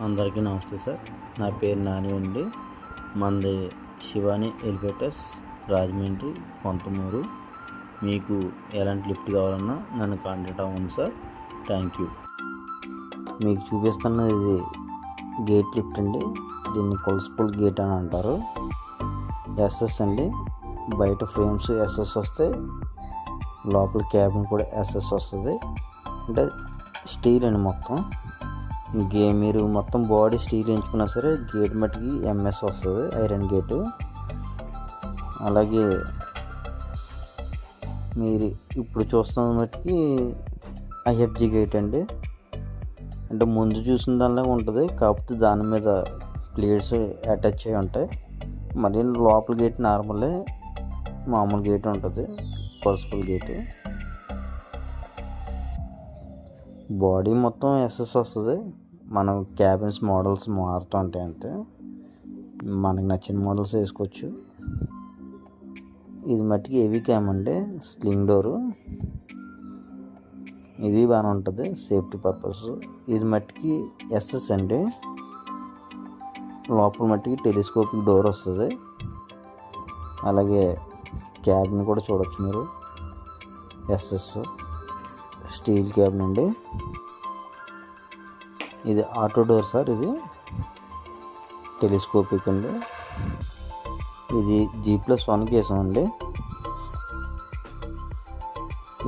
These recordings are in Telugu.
అందరికీ నమస్తే సార్. నా పేరు నాని అండి. మంది శివాని ఎలివేటర్స్, రాజమండ్రి కొంతమూరు. మీకు ఎలాంటి లిఫ్ట్ కావాలన్నా నన్ను కాంటాక్ట్ అవ్వండి సార్. Thank you. మీకు చూపిస్తున్నది ఇది గేట్ లిఫ్ట్ అండి. దీన్ని కొలసిపుల్ గేట్ అని అంటారు. ఎస్ఎస్ అండి. బయట ఫ్రేమ్స్ ఎస్ఎస్ వస్తాయి, లోపల క్యాబిన్ కూడా ఎస్ఎస్ వస్తుంది. అంటే స్టీల్ అండి మొత్తం. మీరు మొత్తం బాడీ స్టీల్ ఎంచుకున్నా సరే గేట్ మట్టికి ఎంఎస్ వస్తుంది, ఐరన్ గేటు. అలాగే మీరు ఇప్పుడు చూస్తున్న మట్టికి ఐఎఫ్జి గేట్ అండి. అంటే ముందు చూసిన దానిలాగా ఉంటుంది, కాకపోతే దాని మీద ప్లేట్స్ అటాచ్ అయ్యి ఉంటాయి. మరి లోపల గేట్ నార్మలే, మామూలు గేట్ ఉంటుంది, పర్సుపుల్ గేటు. బాడీ మొత్తం ఎస్ఎస్ వస్తుంది. మనం క్యాబిన్స్ మోడల్స్ మారుతూ ఉంటాయి అంతే, మనకు నచ్చిన మోడల్స్ వేసుకోవచ్చు. ఇది మట్టికి హెవీ క్యామ్ అండి, స్లింగ్ డోరు. ఇది బాగానే ఉంటుంది సేఫ్టీ పర్పస్. ఇది మట్టికి ఎస్ఎస్ అండి. లోపల మట్టికి టెలిస్కోపిక్ డోర్ వస్తుంది. అలాగే క్యాబిన్ కూడా చూడవచ్చు మీరు, ఎస్ఎస్ స్టీల్ క్యాబిన్ అండి. ఇది ఆటో డోర్ సార్. ఇది టెలిస్కోపిక్ అండి. ఇది G+1 కేసం అండి.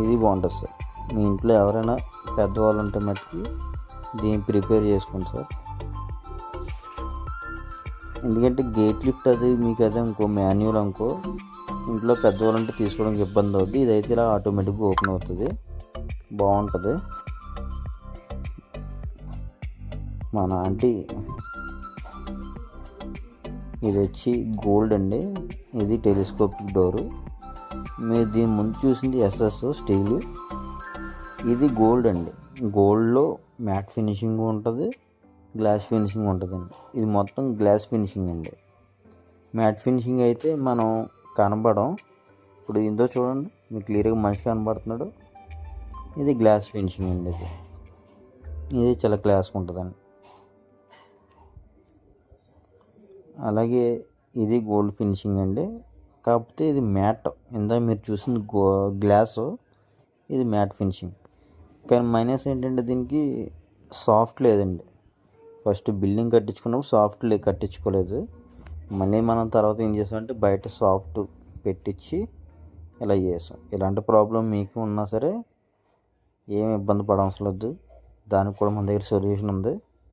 ఇది బాగుంటుంది సార్. మీ ఇంట్లో ఎవరైనా పెద్దవాళ్ళు ఉంటే మట్టుకి దీన్ని ప్రిపేర్ చేసుకోండి సార్. ఎందుకంటే గేట్ లిఫ్ట్ అది మీకు అదే ఇంకో మాన్యువల్ అనుకో, ఇంట్లో పెద్దవాళ్ళు ఉంటే తీసుకోవడానికి ఇబ్బంది అవుతుంది. ఇదైతే ఇలా ఆటోమేటిక్గా ఓపెన్ అవుతుంది, బాగుంటుంది. మన అంటే ఇది వచ్చి గోల్డ్ అండి. ఇది టెలిస్కోపిక్ డోరు. మీరు దీని ముందు చూసింది ఎస్ఎస్ స్టీల్, ఇది గోల్డ్ అండి. గోల్డ్లో మ్యాట్ ఫినిషింగ్ ఉంటుంది, గ్లాస్ ఫినిషింగ్ ఉంటుందండి. ఇది మొత్తం గ్లాస్ ఫినిషింగ్ అండి. మ్యాట్ ఫినిషింగ్ అయితే మనం కనపడం. ఇప్పుడు ఇందో చూడండి, మీకు క్లియర్గా మనిషి కనబడుతున్నాడు. ఇది గ్లాస్ ఫినిషింగ్ అండి. ఇది చాలా క్లాస్గా ఉంటుందండి. అలాగే ఇది గోల్డ్ ఫినిషింగ్ అండి, కాకపోతే ఇది మ్యాట్. ఇందా మీరు చూసిన గ్లాసు, ఇది మ్యాట్ ఫినిషింగ్. కానీ మైనస్ ఏంటంటే దీనికి సాఫ్ట్ లేదండి. ఫస్ట్ బిల్డింగ్ కట్టించుకున్నప్పుడు సాఫ్ట్ కట్టించుకోలేదు. మళ్ళీ మనం తర్వాత ఏం చేసామంటే బయట సాఫ్ట్ పెట్టించి ఇలా చేసాం. ఇలాంటి ప్రాబ్లం మీకు ఉన్నా సరే ఏం ఇబ్బంది పడవసరం లేదు, దానికి కూడా మన దగ్గర సొల్యూషన్ ఉంది.